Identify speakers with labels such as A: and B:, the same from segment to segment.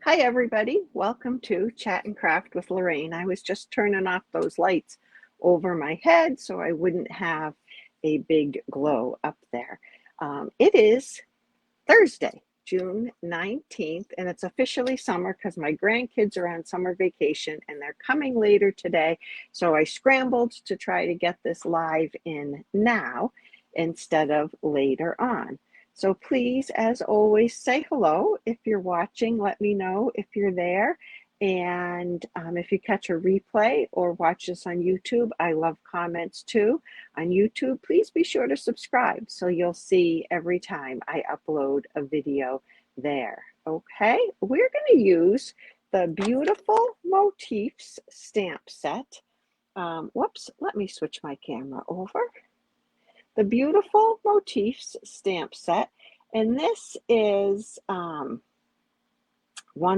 A: Hi, everybody. Welcome to Chat and Craft with Lorraine. I was just turning off those lights over my head so I wouldn't have a big glow up there. It is Thursday, June 19th, and it's officially summer because my grandkids are on summer vacation and they're coming later today. So I scrambled to try to get this live in now instead of later on. So please, as always, say hello. If you're watching, let me know if you're there. And if you catch a replay or watch this on YouTube, I love comments too. On YouTube, please be sure to subscribe so you'll see every time I upload a video there. Okay, we're going to use the Beautiful Motifs stamp set. Whoops, let me switch my camera over. The Beautiful Motifs stamp set, and this is one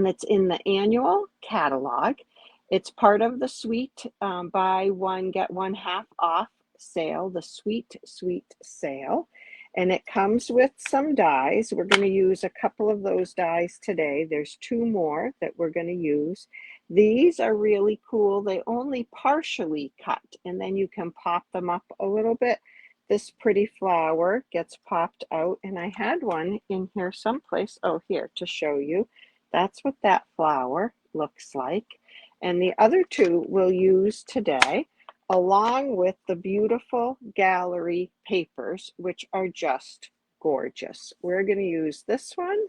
A: that's in the annual catalog. It's part of the sweet buy one, get one half off sale, the sweet sale. And it comes with some dies. We're going to use a couple of those dies today. There's two more that we're going to use. These are really cool. They only partially cut, and then you can pop them up a little bit. This pretty flower gets popped out, and I had one in here someplace. Oh, here to show you. That's what that flower looks like. And the other two we'll use today, along with the beautiful gallery papers, which are just gorgeous. We're going to use this one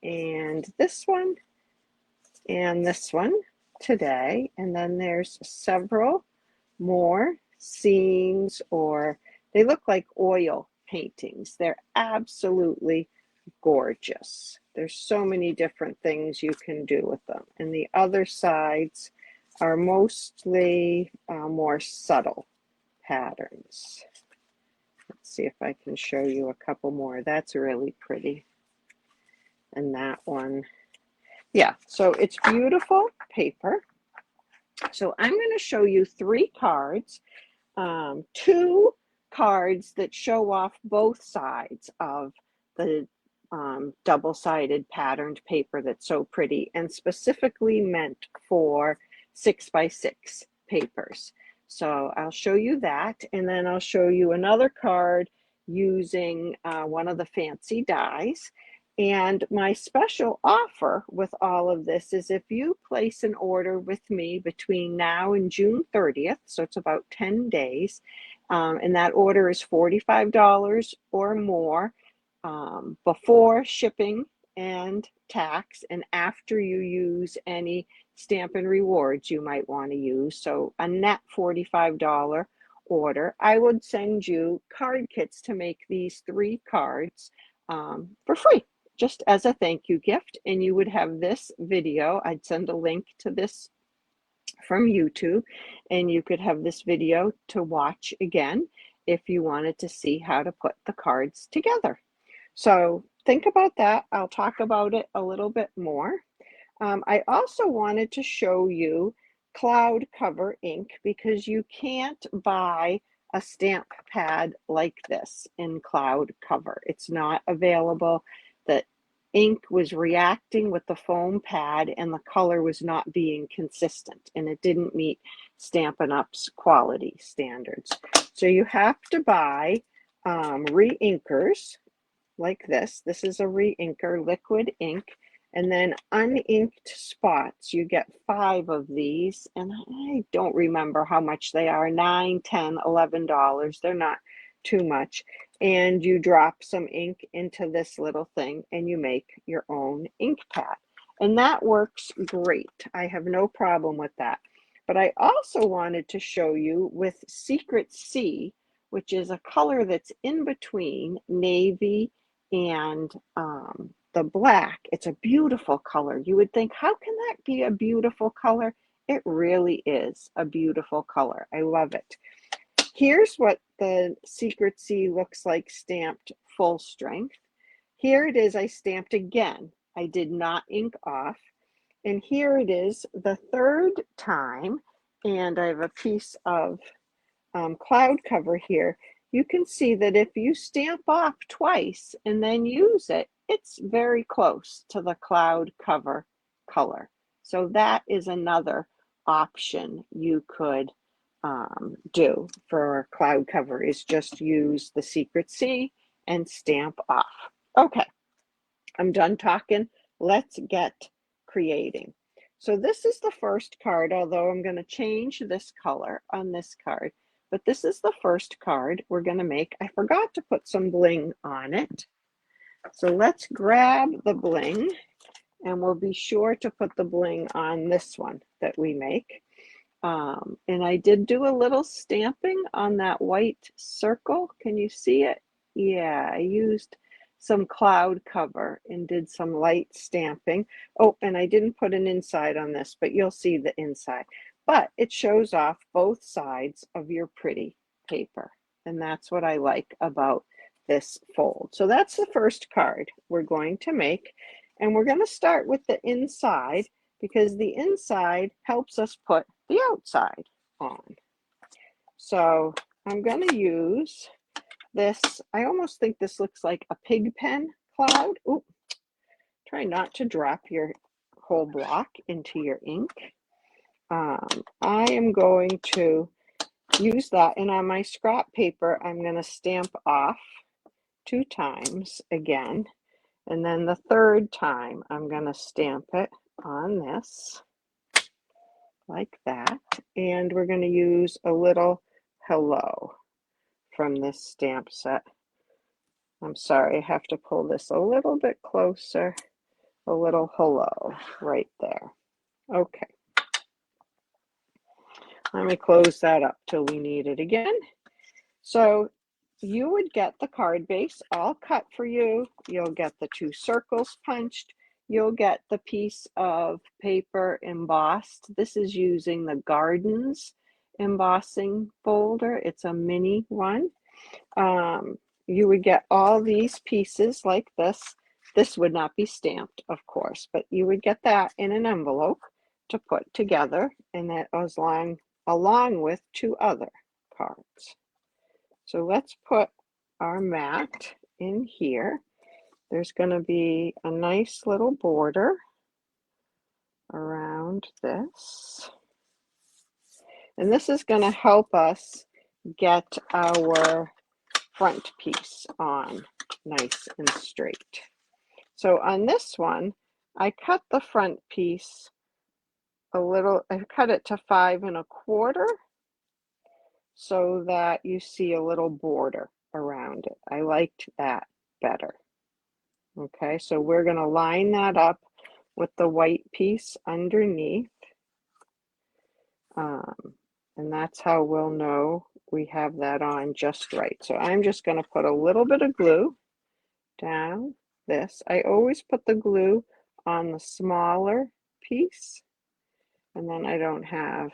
A: and this one and this one today. And then there's several more scenes, or they look like oil paintings. They're absolutely gorgeous. There's so many different things you can do with them. And the other sides are mostly more subtle patterns. Let's see if I can show you a couple more. That's really pretty. And that one, yeah, so it's beautiful paper. So I'm going to show you three cards, two cards that show off both sides of the double-sided patterned paper that's so pretty and specifically meant for 6x6 papers. So I'll show you that, and then I'll show you another card using one of the fancy dies. And my special offer with all of this is if you place an order with me between now and June 30th, so it's about 10 days, and that order is $45 or more, before shipping and tax, and after you use any Stampin' Rewards you might want to use, so a net $45 order, I would send you card kits to make these three cards for free, just as a thank you gift. And you would have this video. I'd send a link to this from YouTube, and you could have this video to watch again if you wanted to see how to put the cards together. So think about that. I'll talk about it a little bit more. I also wanted to show you cloud cover ink, because you can't buy a stamp pad like this in cloud cover. It's not available. The ink was reacting with the foam pad and the color was not being consistent, and it didn't meet Stampin' Up's quality standards. So you have to buy re-inkers like this. This is a re-inker, liquid ink, and then uninked spots. You get 5 of these, and I don't remember how much they are, $9, $10, $11. They're not too much. And you drop some ink into this little thing and you make your own ink pad. And that works great. I have no problem with that. But I also wanted to show you with Secret Sea, which is a color that's in between navy and the black. It's a beautiful color. You would think, how can that be a beautiful color? It really is a beautiful color. I love it. Here's what the Secret Sea looks like stamped full strength. Here it is, I stamped again. I did not ink off. And here it is the third time, and I have a piece of cloud cover here. You can see that if you stamp off twice and then use it, it's very close to the cloud cover color. So that is another option you could do for cloud cover, is just use the Secret C and stamp off. Okay, I'm done talking. Let's get creating. So this is the first card, although I'm going to change this color on this card. But this is the first card we're going to make. I forgot to put some bling on it. So let's grab the bling, and we'll be sure to put the bling on this one that we make. And I did do a little stamping on that white circle. Can you see it? Yeah, I used some cloud cover and did some light stamping. Oh, and I didn't put an inside on this, but you'll see the inside. But it shows off both sides of your pretty paper. And that's what I like about this fold. So that's the first card we're going to make. And we're going to start with the inside, because the inside helps us put the outside on. So I'm going to use this. I almost think this looks like a pig pen cloud. Ooh, try not to drop your whole block into your ink. I am going to use that, and on my scrap paper, I'm going to stamp off 2 times again. And then the third time, I'm going to stamp it on this, like that. And we're going to use a little hello from this stamp set. I'm sorry, I have to pull this a little bit closer. A little hello right there. Okay. Let me close that up till we need it again. So you would get the card base all cut for you. You'll get the 2 circles punched. You'll get the piece of paper embossed. This is using the Gardens embossing folder. It's a mini one. You would get all these pieces like this. This would not be stamped, of course, but you would get that in an envelope to put together, and that was along with 2 other cards. So let's put our mat in here. There's going to be a nice little border around this. And this is going to help us get our front piece on nice and straight. So on this one, I cut the front piece a little, I cut it to 5 1/4 so that you see a little border around it. I liked that better. Okay, so we're going to line that up with the white piece underneath. And that's how we'll know we have that on just right. So I'm just going to put a little bit of glue down this. I always put the glue on the smaller piece, and then I don't have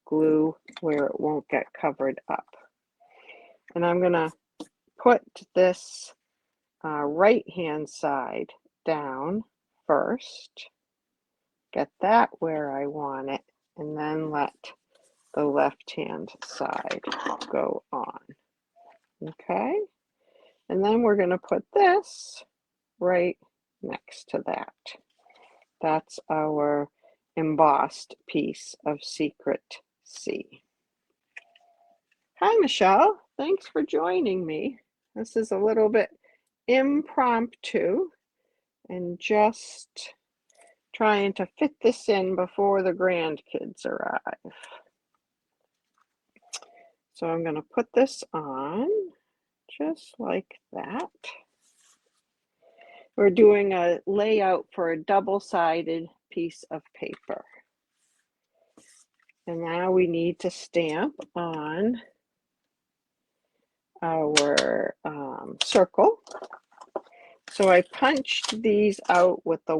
A: glue where it won't get covered up. And I'm going to put this right hand side down first, get that where I want it, and then let the left hand side go on. Okay, and then we're going to put this right next to that. That's our embossed piece of Secret C. Hi, Michelle. Thanks for joining me. This is a little bit impromptu and just trying to fit this in before the grandkids arrive. So I'm going to put this on just like that. We're doing a layout for a double-sided piece of paper. And now we need to stamp on our circle. So I punched these out with the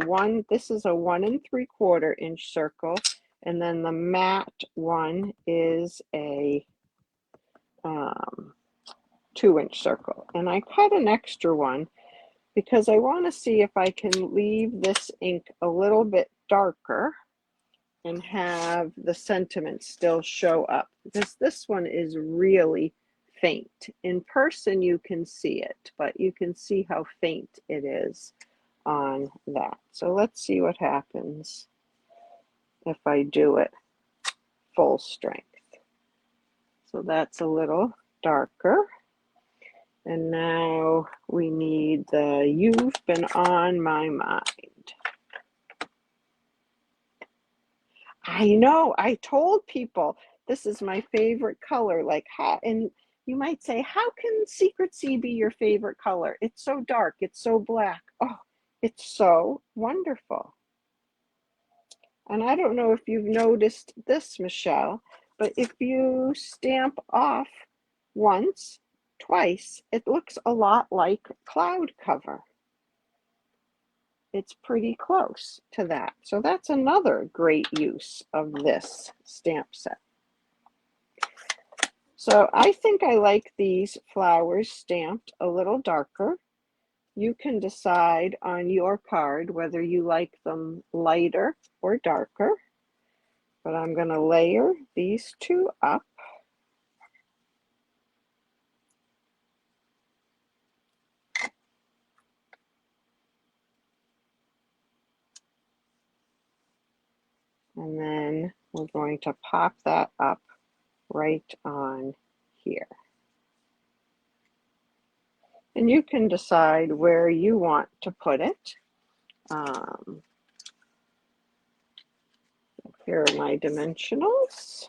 A: this is a 1 3/4 inch circle, and then the matte one is a 2-inch circle. And I cut an extra one because I want to see if I can leave this ink a little bit darker and have the sentiment still show up, because this one is really faint. In person you can see it, but you can see how faint it is on that. So let's see what happens if I do it full strength. So that's a little darker. And now we need the You've Been on My Mind. I know, I told people this is my favorite color. Like, how, and you might say, how can Secret Sea be your favorite color? It's so dark, it's so black. Oh, it's so wonderful. And I don't know if you've noticed this, Michelle, but if you stamp off once, twice, it looks a lot like cloud cover. It's pretty close to that. So that's another great use of this stamp set. So I think I like these flowers stamped a little darker. You can decide on your card whether you like them lighter or darker. But I'm going to layer these two up. And then we're going to pop that up right on here. And you can decide where you want to put it. Here are my dimensionals.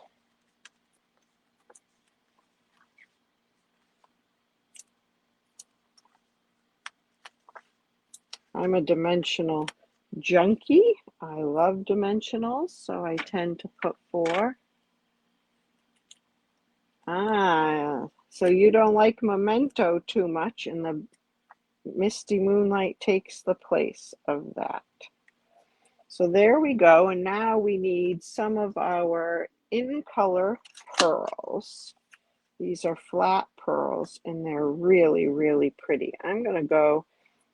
A: I'm a dimensional junkie. I love dimensionals, so I tend to put 4. So you don't like Memento too much, and the Misty Moonlight takes the place of that. So there we go, and now we need some of our in color pearls. These are flat pearls, and they're really, really pretty. I'm going to go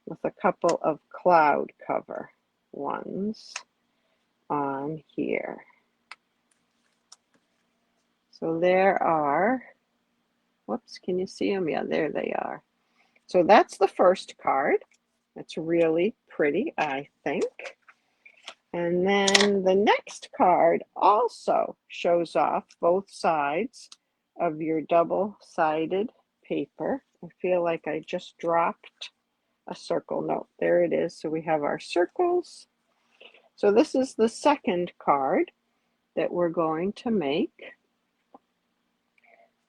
A: with a couple of cloud cover ones on here. So there are, whoops, can you see them? Yeah, there they are. So that's the first card. It's really pretty, I think. And then the next card also shows off both sides of your double-sided paper. I feel like I just dropped a circle. No, there it is. So we have our circles. So this is the second card that we're going to make.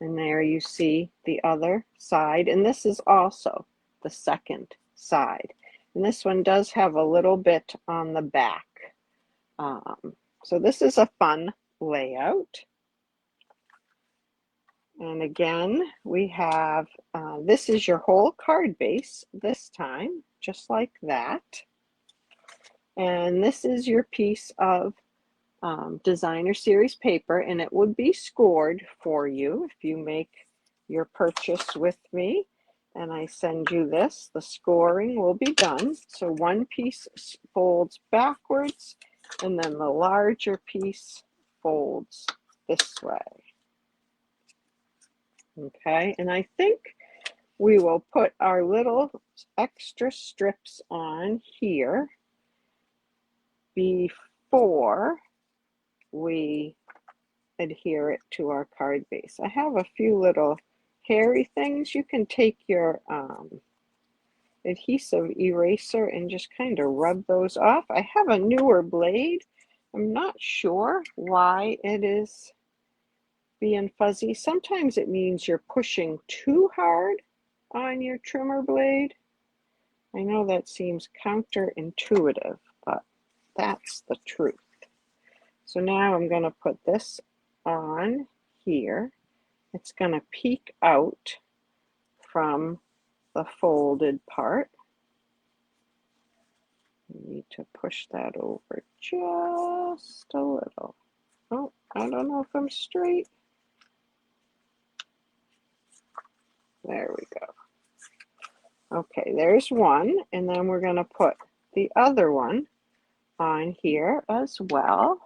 A: And there you see the other side. And this is also the second side. And this one does have a little bit on the back. So this is a fun layout. And again, we have, this is your whole card base this time, just like that. And this is your piece of designer series paper, and it would be scored for you if you make your purchase with me. And I send you this, the scoring will be done. So one piece folds backwards, and then the larger piece folds this way. Okay, and I think we will put our little extra strips on here before we adhere it to our card base. I have a few little hairy things. You can take your adhesive eraser and just kind of rub those off. I have a newer blade. I'm not sure why it is being fuzzy. Sometimes it means you're pushing too hard on your trimmer blade. I know that seems counterintuitive, but that's the truth. So now I'm going to put this on here. It's going to peek out from the folded part. I need to push that over just a little. Oh, I don't know if I'm straight. There we go. Okay, there's one, and then we're going to put the other one on here as well.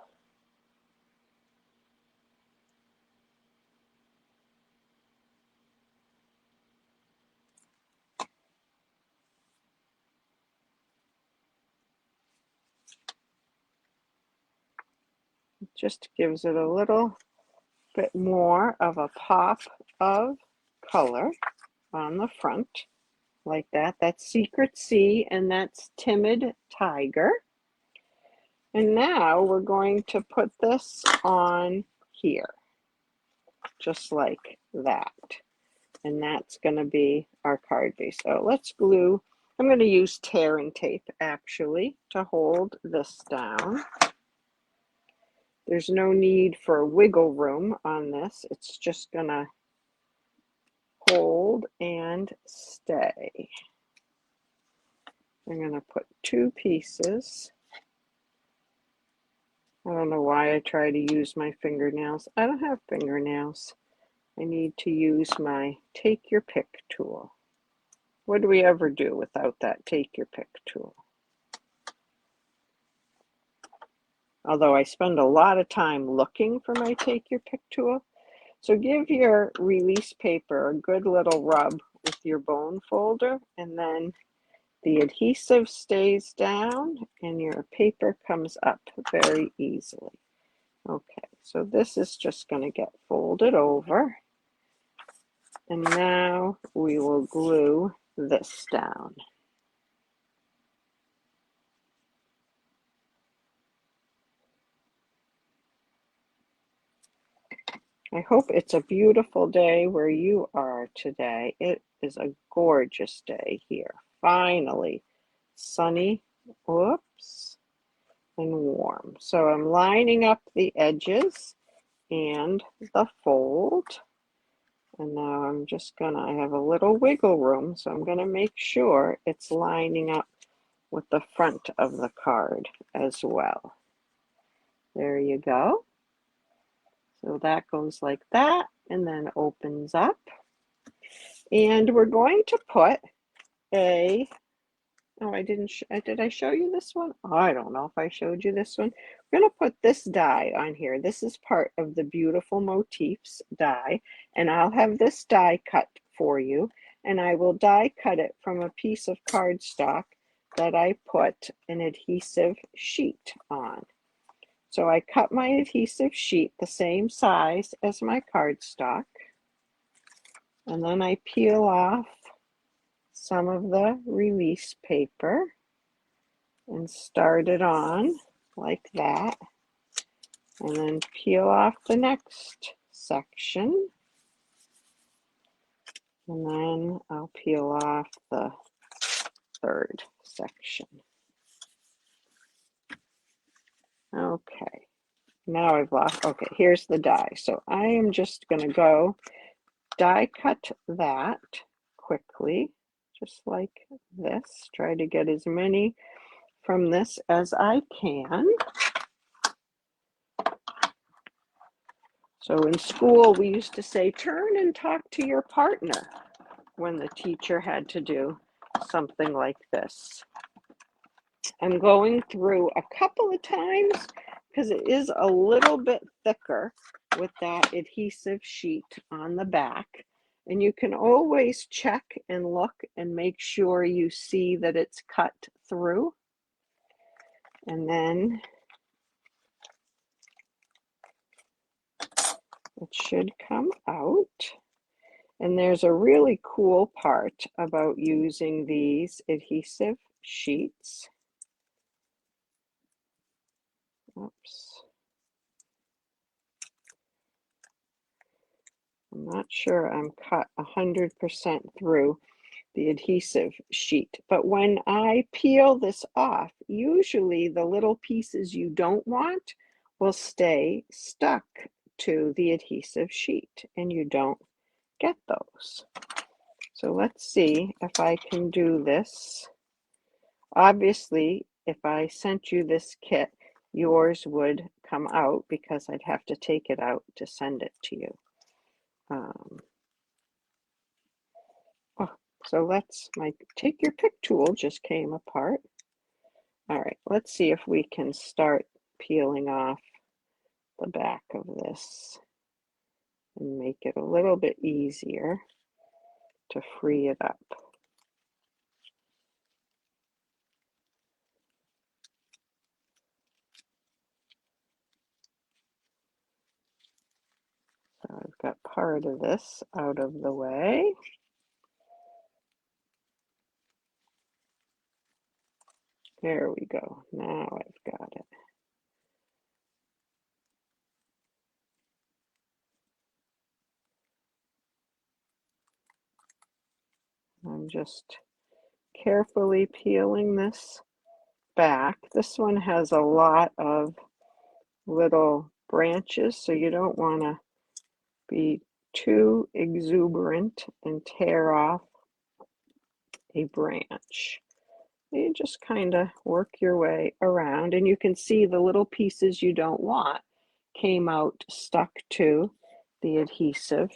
A: Just gives it a little bit more of a pop of color on the front, like that. That's Secret Sea, and that's Timid Tiger. And now we're going to put this on here, just like that. And that's going to be our card base. So let's glue. I'm going to use tear and tape actually to hold this down. There's no need for wiggle room on this. It's just going to hold and stay. I'm going to put two pieces. I don't know why I try to use my fingernails. I don't have fingernails. I need to use my take your pick tool. What do we ever do without that take your pick tool? Although I spend a lot of time looking for my take your pick tool. So give your release paper a good little rub with your bone folder, and then the adhesive stays down and your paper comes up very easily. Okay, so this is just going to get folded over. And now we will glue this down. I hope it's a beautiful day where you are today. It is a gorgeous day here. Finally, sunny, whoops, and warm. So I'm lining up the edges and the fold. And now I'm just gonna, I have a little wiggle room, so I'm gonna make sure it's lining up with the front of the card as well. There you go. So that goes like that and then opens up. And we're going to put a, oh, I didn't, did I show you this one? Oh, I don't know if I showed you this one. We're going to put this die on here. This is part of the Beautiful Motifs die, and I'll have this die cut for you, and I will die cut it from a piece of cardstock that I put an adhesive sheet on. So I cut my adhesive sheet the same size as my cardstock, and then I peel off some of the release paper and start it on like that, and then peel off the next section, and then I'll peel off the third section. Okay, now I've lost, okay, here's the die. So I am just going to go die cut that quickly, just like this. Try to get as many from this as I can. So in school, we used to say, turn and talk to your partner when the teacher had to do something like this. I'm going through a couple of times because it is a little bit thicker with that adhesive sheet on the back. And you can always check and look and make sure you see that it's cut through. And then it should come out. And there's a really cool part about using these adhesive sheets. Oops. I'm not sure I'm cut 100% through the adhesive sheet, but when I peel this off, usually the little pieces you don't want will stay stuck to the adhesive sheet, and you don't get those. So let's see if I can do this. Obviously, if I sent you this kit, yours would come out because I'd have to take it out to send it to you. So let's, my take your pick tool just came apart. All right, let's see if we can start peeling off the back of this and make it a little bit easier to free it up. part of this out of the way. There we go. Now I've got it. I'm just carefully peeling this back. This one has a lot of little branches, so you don't want to be too exuberant and tear off a branch. You just kind of work your way around, and you can see the little pieces you don't want came out stuck to the adhesive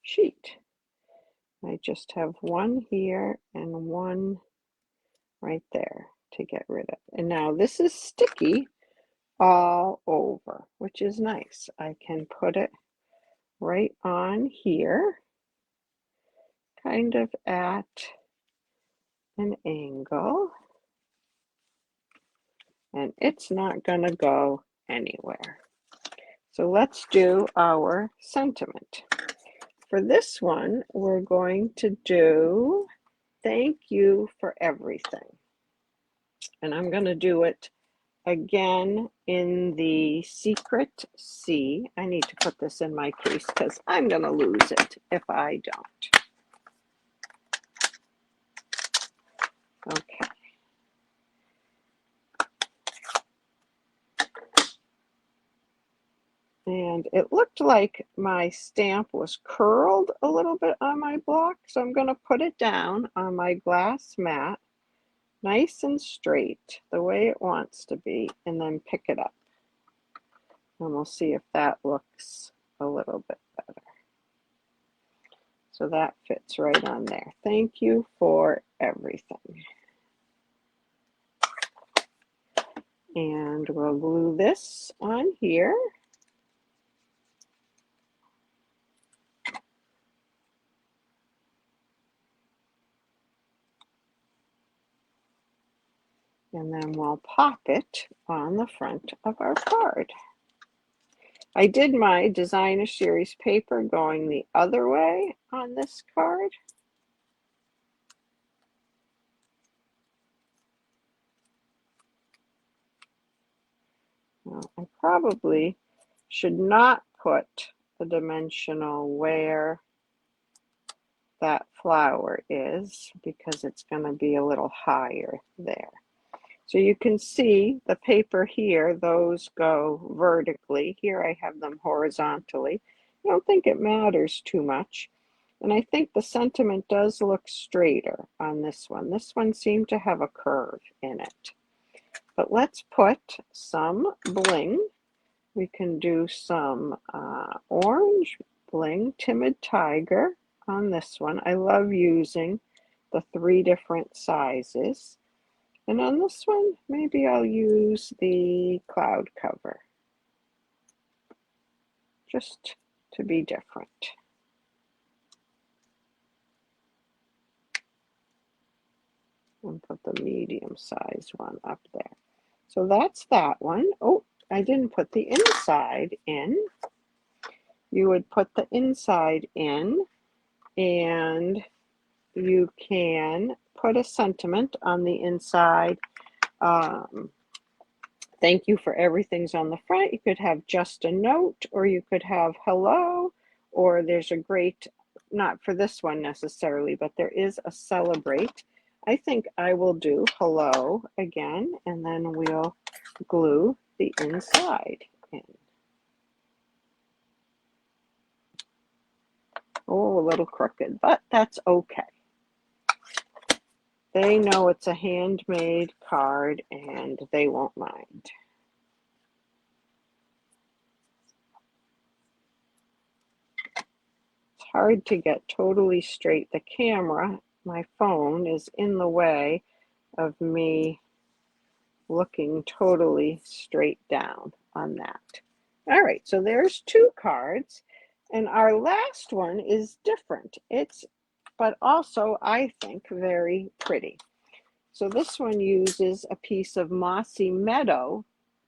A: sheet. I just have one here and one right there to get rid of. And now this is sticky all over, which is nice. I can put it right on here, kind of at an angle, and it's not going to go anywhere. So let's do our sentiment. For this one, we're going to do thank you for everything. And I'm going to do it again in the secret C. I need to put this in my case because I'm going to lose it if I don't. Okay. And it looked like my stamp was curled a little bit on my block, so I'm going to put it down on my glass mat, nice and straight, the way it wants to be, and then pick it up. And we'll see if that looks a little bit better. So that fits right on there. Thank you for everything. And we'll glue this on here. And then we'll pop it on the front of our card. I did my designer series paper going the other way on this card. Well, I probably should not put the dimensional where that flower is because it's going to be a little higher there. So you can see the paper here, those go vertically. Here I have them horizontally. I don't think it matters too much. And I think the sentiment does look straighter on this one. This one seemed to have a curve in it. But let's put some bling. We can do some orange bling, Timid Tiger on this one. I love using the 3 different sizes. And on this one, maybe I'll use the cloud cover, just to be different. And put the medium size one up there. So that's that one. Oh, I didn't put the inside in. You would put the inside in, and you can put a sentiment on the inside. Thank you for everything's on the front. You could have just a note, or you could have hello, or there's a great, not for this one necessarily, but there is a celebrate. I think I will do hello again, and then we'll glue the inside in. Oh, a little crooked, but that's okay. They know it's a handmade card and they won't mind. It's hard to get totally straight. The camera, my phone, is in the way of me looking totally straight down on that. All right, so there's 2 cards. And our last one is different. But also, I think, very pretty. So this one uses a piece of Mossy Meadow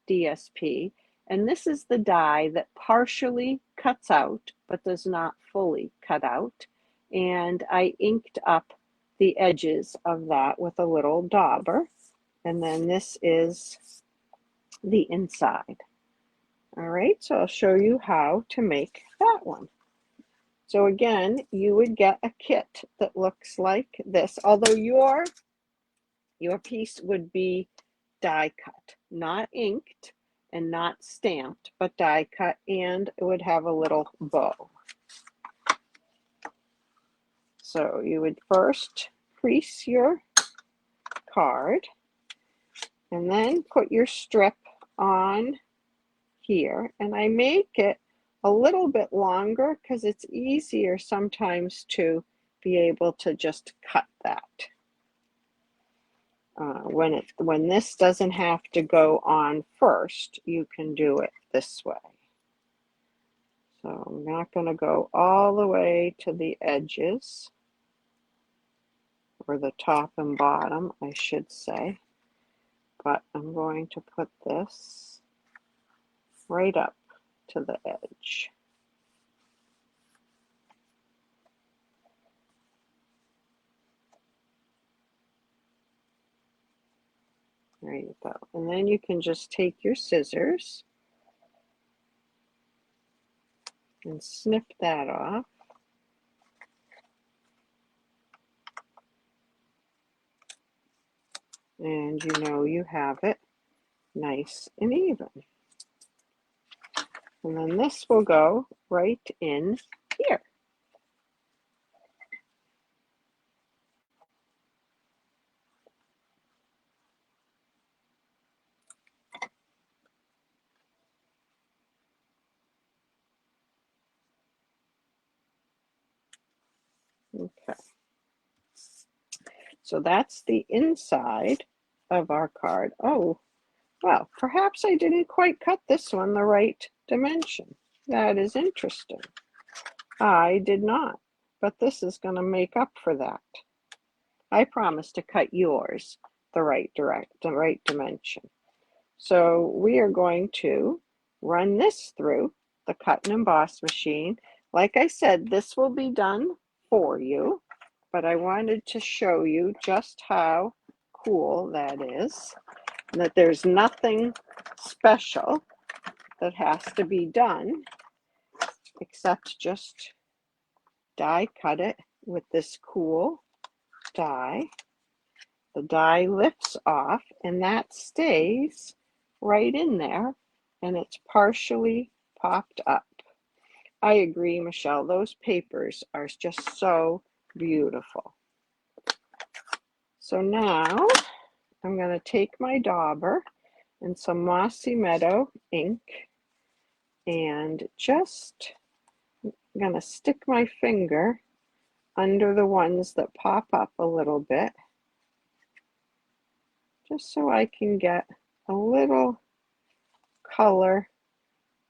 A: DSP, And this is the die that partially cuts out, but does not fully cut out. And I inked up the edges of that with a little dauber. And then this is the inside. All right, so I'll show you how to make that one. So again, you would get a kit that looks like this, although your piece would be die cut, not inked and not stamped, but die cut, and it would have a little bow. So you would first crease your card and then put your strip on here, and I make it a little bit longer because it's easier sometimes to be able to just cut that. When this doesn't have to go on first, you can do it this way. So I'm not going to go all the way to the edges, or the top and bottom, I should say, but I'm going to put this right up to the edge. There you go. And then you can just take your scissors and snip that off. And you know you have it nice and even. And then this will go right in here. Okay. So that's the inside of our card. Oh, well, perhaps I didn't quite cut this one the right dimension. That is interesting. I did not, but this is going to make up for that. I promise to cut yours the right dimension. So we are going to run this through the cut and emboss machine. Like I said, this will be done for you, but I wanted to show you just how cool that is, and that there's nothing special that has to be done except just die cut it with this cool die. The die lifts off and that stays right in there, and it's partially popped up. I agree, Michelle, those papers are just so beautiful. So now I'm going to take my dauber and some Mossy Meadow ink, and just I'm going to stick my finger under the ones that pop up a little bit, just so I can get a little color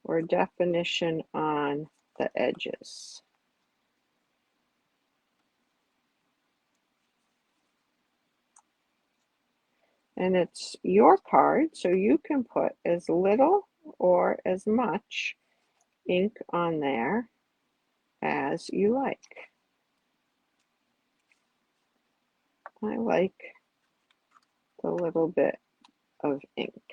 A: or definition on the edges. And it's your card, so you can put as little or as much ink on there as you like. I like the little bit of ink.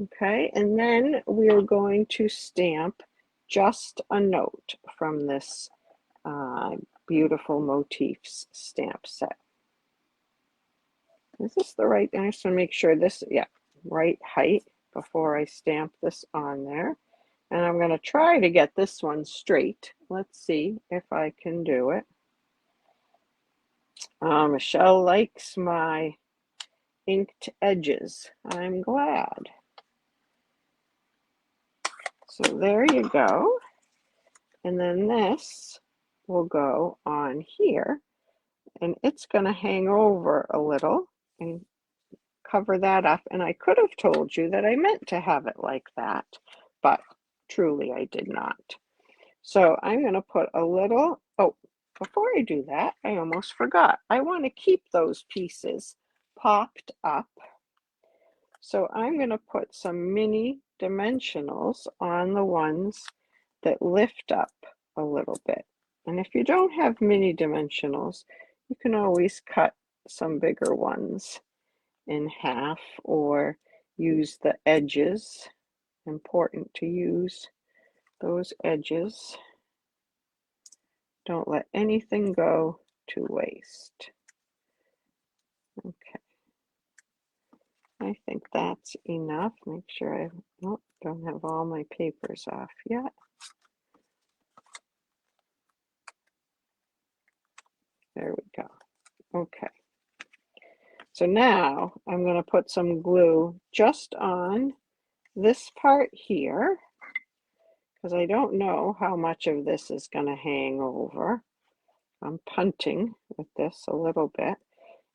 A: Okay, and then we're going to stamp just a note from this Beautiful Motifs stamp set. Is this the right? I just want to make sure this, yeah, right height before I stamp this on there. And I'm going to try to get this one straight. Let's see if I can do it. Michelle likes my inked edges. I'm glad. So there you go. And then this will go on here, and it's going to hang over a little and cover that up. And I could have told you that I meant to have it like that, but truly I did not. So I'm going to put a little, oh, before I do that, I almost forgot. I want to keep those pieces popped up. So I'm going to put some mini dimensionals on the ones that lift up a little bit. And if you don't have mini dimensionals, you can always cut some bigger ones in half or use the edges. Important to use those edges. Don't let anything go to waste. Okay. I think that's enough. Make sure I don't have all my papers off yet. There we go. Okay. So now I'm going to put some glue just on this part here, because I don't know how much of this is going to hang over. I'm punting with this a little bit,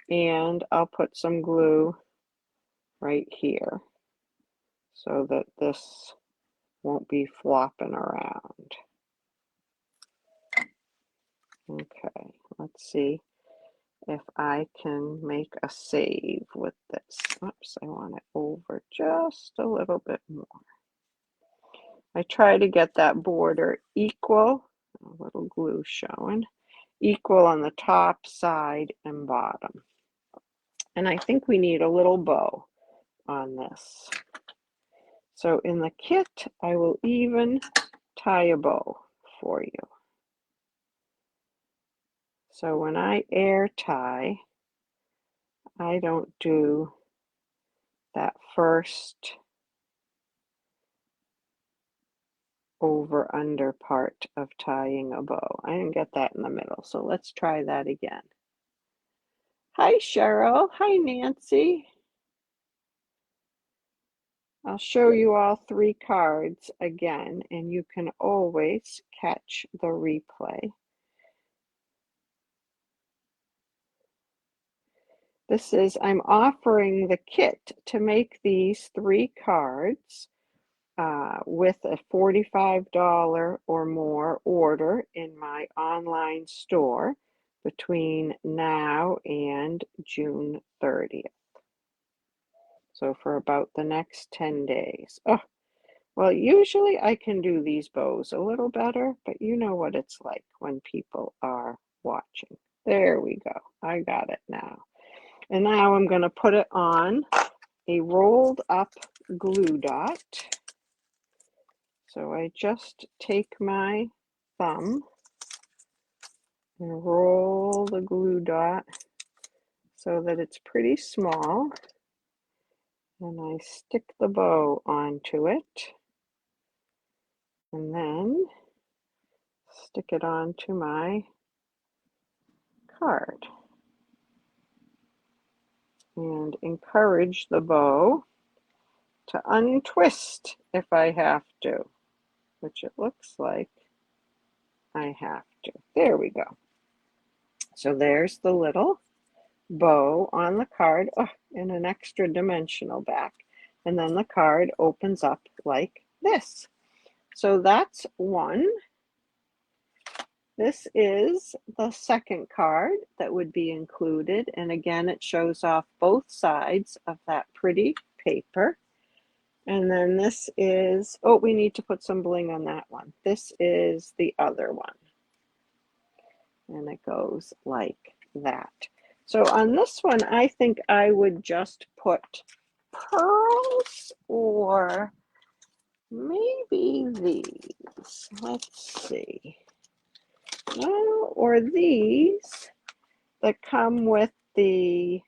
A: and I'll put some glue right here so that this won't be flopping around. Okay, let's see if I can make a save with this. Oops, I want it over just a little bit more. I try to get that border equal, a little glue showing, equal on the top, side, and bottom. And I think we need a little bow on this. So in the kit, I will even tie a bow for you. So when I air tie, I don't do that first over under part of tying a bow. I didn't get that in the middle, so let's try that again. Hi Cheryl, hi Nancy. I'll show you all 3 cards again, and you can always catch the replay. This is, I'm offering the kit to make these 3 cards with a $45 or more order in my online store between now and June 30th. So for about the next 10 days. Oh, well, usually I can do these bows a little better, but you know what it's like when people are watching. There we go. I got it now. And now I'm going to put it on a rolled up glue dot. So I just take my thumb and roll the glue dot so that it's pretty small. And I stick the bow onto it. And then stick it onto my card. And encourage the bow to untwist if I have to, which it looks like I have to. There we go. So there's the little bow on the card, in an extra dimensional back. And then the card opens up like this. So that's one. This is the second card that would be included. And again, it shows off both sides of that pretty paper. And then this is, oh, we need to put some bling on that one. This is the other one. And it goes like that. So on this one, I think I would just put pearls or maybe these. Let's see. Or these that come with the,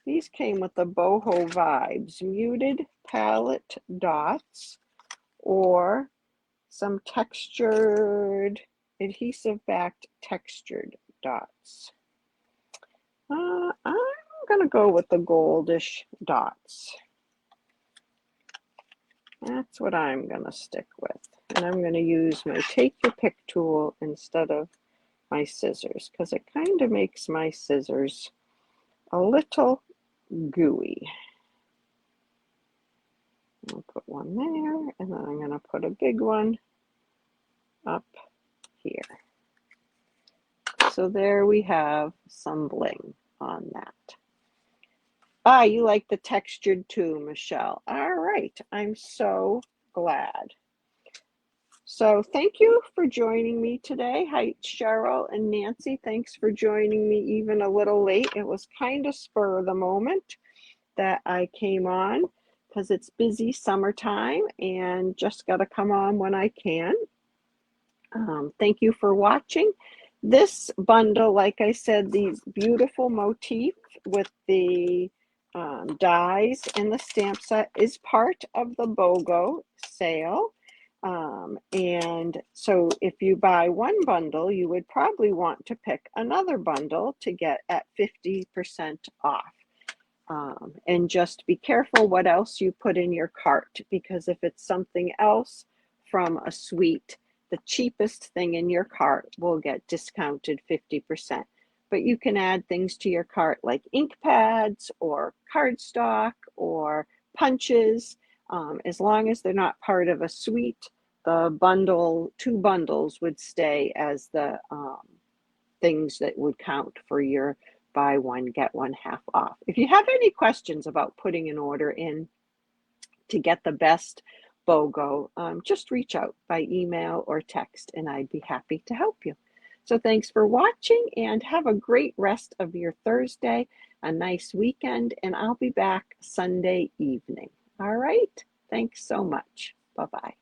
A: these came with the boho vibes, muted palette dots or some textured, adhesive backed textured dots. I'm going to go with the goldish dots. That's what I'm going to stick with. And I'm going to use my take your pick tool instead of my scissors because it kind of makes my scissors a little gooey. I'll put one there, and then I'm going to put a big one up here. So there we have some bling on that. Ah, you like the textured too, Michelle. All right, I'm so glad. So thank you for joining me today. Hi, Cheryl and Nancy. Thanks for joining me even a little late. It was kind of spur of the moment that I came on because it's busy summertime and just got to come on when I can. Thank you for watching. This bundle, like I said, these beautiful motifs with the dies and the stamp set is part of the BOGO sale. And so if you buy one bundle, you would probably want to pick another bundle to get at 50% off. And just be careful what else you put in your cart, because if it's something else from a suite, the cheapest thing in your cart will get discounted 50%. But you can add things to your cart like ink pads or cardstock or punches. As long as they're not part of a suite, the bundle, two bundles would stay as the things that would count for your buy one, get one half off. If you have any questions about putting an order in to get the best BOGO, just reach out by email or text and I'd be happy to help you. So thanks for watching and have a great rest of your Thursday, a nice weekend, and I'll be back Sunday evening. All right. Thanks so much. Bye-bye.